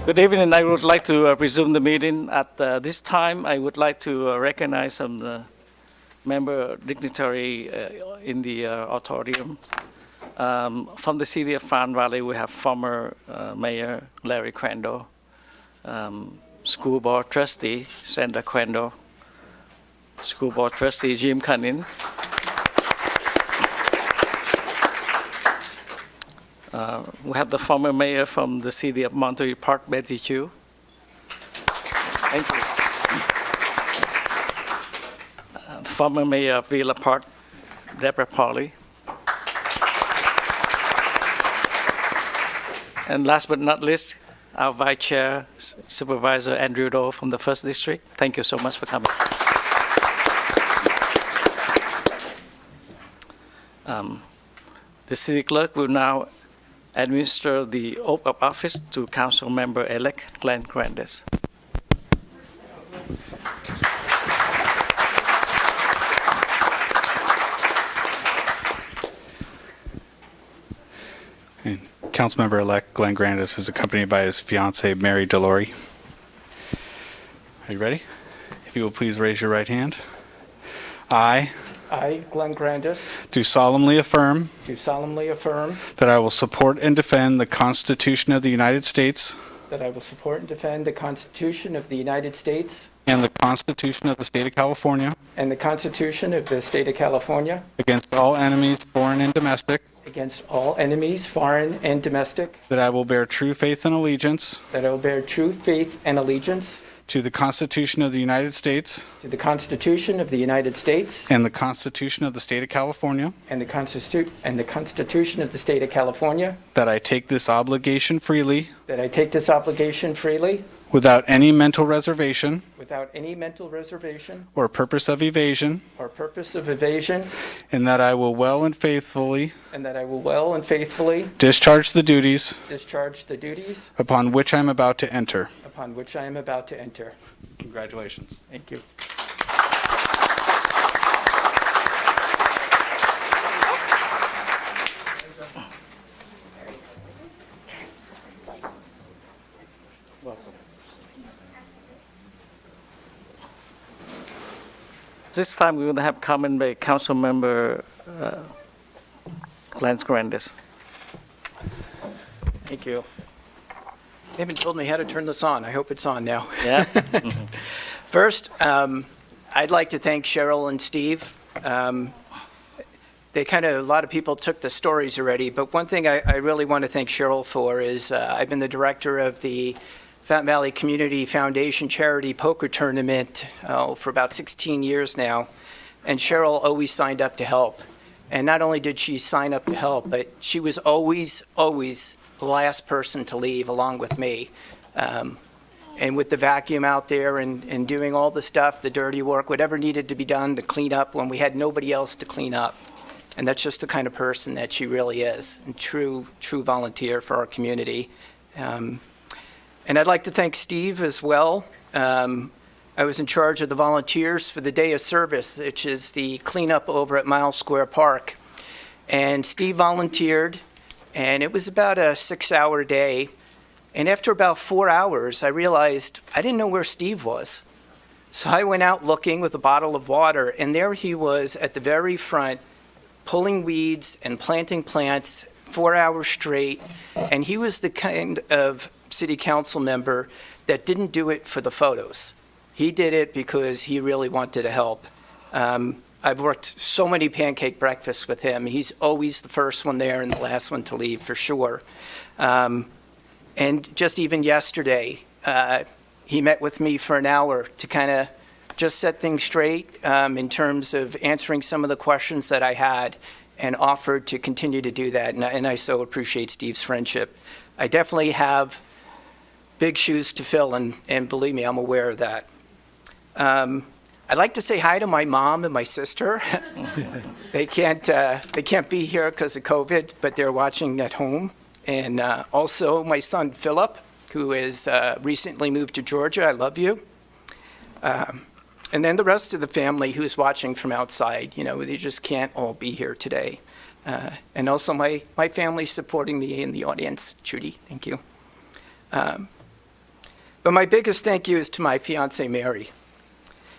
Good evening. I would like to resume the meeting. At this time, I would like to recognize some member dignitary in the auditorium. From the city of Fern Valley, we have former Mayor Larry Crandall, School Board Trustee Sandra Crandall, School Board Trustee Jim Cunnin, we have the former mayor from the city of Monterey Park, Betty Chu. Thank you. Former mayor of Villa Park, Deborah Pauley. And last but not least, our vice chair, Supervisor Andrew Doe from the 1st District. Thank you so much for coming. The city clerk will now administer the oath of office to Council Member-elect Glenn Grandis. And Councilmember-elect Glenn Grandis is accompanied by his fiancee, Mary Delory. Are you ready? If you will please raise your right hand. I, Glenn Grandis, Do solemnly affirm do solemnly affirm that I will support and defend the Constitution of the United States that I will support and defend the Constitution of the United States and the Constitution of the State of California and the Constitution of the State of California against all enemies, foreign and domestic, against all enemies, foreign and domestic, that I will bear true faith and allegiance that I will bear true faith and allegiance to the Constitution of the United States to the Constitution of the United States and the Constitution of the State of California, and the Constitution of the State of California, that I take this obligation freely that I take this obligation freely without any mental reservation without any mental reservation or purpose of evasion, or purpose of evasion, and that I will well and faithfully and that I will well and faithfully discharge the duties discharge the duties upon which I am about to enter. upon which I am about to enter. Congratulations. Thank you. This time we're going to have comment by Council Member Glenn Grandis. Thank you. They haven't told me how to turn this on. I hope it's on now. Yeah. First, I'd like to thank Cheryl and Steve. A lot of people took the stories already, but one thing I really want to thank Cheryl for is I've been the director of the Fountain Valley Community Foundation Charity Poker Tournament for about 16 years now, and Cheryl always signed up to help. And not only did she sign up to help, but she was always the last person to leave along with me. And with the vacuum out there and doing all the stuff, the dirty work, whatever needed to be done to clean up when we had nobody else to clean up. And that's just the kind of person that she really is, a true volunteer for our community. And I'd like to thank Steve as well. I was in charge of the volunteers for the day of service, which is the cleanup over at Miles Square Park. And Steve volunteered, and it was about a 6-hour day. And after about 4 hours, I realized I didn't know where Steve was. So I went out looking with a bottle of water, and there he was at the very front, pulling weeds and planting plants 4 hours straight. And he was the kind of city council member that didn't do it for the photos. He did it because he really wanted to help. I've worked so many pancake breakfasts with him. He's always the first one there and the last one to leave, for sure. And just even yesterday, he met with me for an hour to kind of just set things straight in terms of answering some of the questions that I had, and offered to continue to do that. And I so appreciate Steve's friendship. I definitely have big shoes to fill, and believe me, I'm aware of that. I'd like to say hi to my mom and my sister. They can't be here because of COVID, but they're watching at home. And also my son Philip, who has recently moved to Georgia. I love you. And then the rest of the family who's watching from outside. You know, they just can't all be here today. And also my family supporting me in the audience. Judy, thank you. But my biggest thank you is to my fiancee, Mary.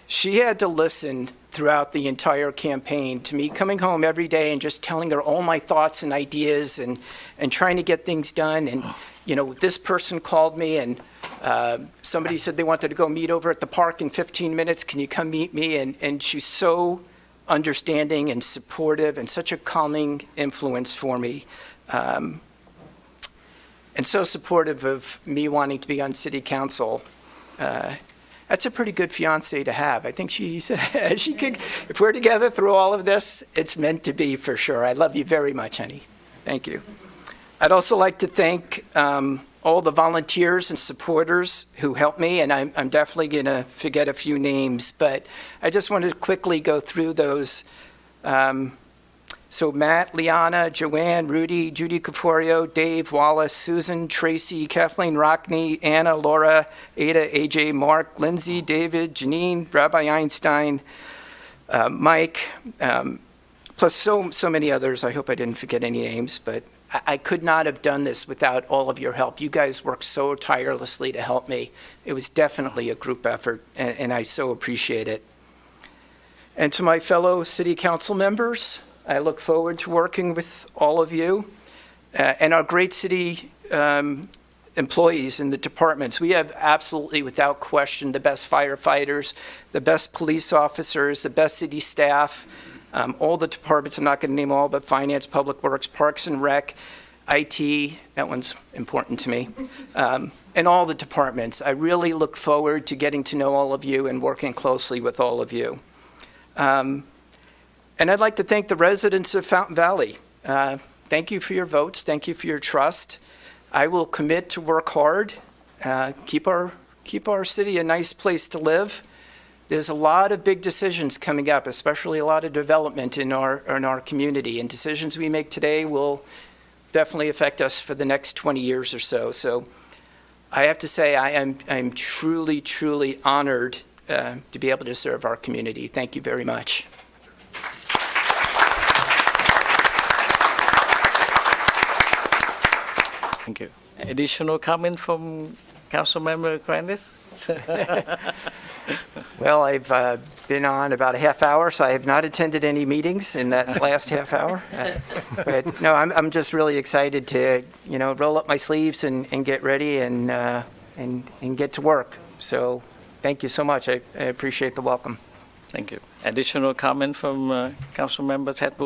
She had to listen throughout the entire campaign to me coming home every day and just telling her all my thoughts and ideas and trying to get things done. And, you know, this person called me and somebody said they wanted to go meet over at the park in 15 minutes. Can you come meet me? And she's so understanding and supportive and such a calming influence for me. And so supportive of me wanting to be on city council. That's a pretty good fiance to have. I think she could, if we're together through all of this, it's meant to be for sure. I love you very much, honey. Thank you. I'd also like to thank all the volunteers and supporters who helped me, and I'm definitely going to forget a few names, but I just wanted to quickly go through those. So Matt, Liana, Joanne, Rudy, Judy Caforio, Dave, Wallace, Susan, Tracy, Kathleen Rockney, Anna, Laura, Ada, AJ, Mark, Lindsay, David, Janine, Rabbi Einstein, Mike, plus so many others. I hope I didn't forget any names, but I could not have done this without all of your help. You guys worked so tirelessly to help me. It was definitely a group effort, and I so appreciate it. And to my fellow city council members, I look forward to working with all of you and our great city employees in the departments. We have absolutely, without question, the best firefighters, the best police officers, the best city staff, all the departments. I'm not going to name all, but finance, public works, parks and rec, IT, that one's important to me, and all the departments. I really look forward to getting to know all of you and working closely with all of you. And I'd like to thank the residents of Fountain Valley. Thank you for your votes. Thank you for your trust. I will commit to work hard, keep our city a nice place to live. There's a lot of big decisions coming up, especially a lot of development in our community, and decisions we make today will definitely affect us for the next 20 years or so. So I have to say I'm truly, truly honored to be able to serve our community. Thank you very much. Thank you. Additional comment from Councilmember Grandis? Well, I've been on about a half hour, so I have not attended any meetings in that last half hour. But no, I'm just really excited to, you know, roll up my sleeves and get ready and get to work. So thank you so much. I appreciate the welcome. Thank you. Additional comment from Councilmember Ted Boo?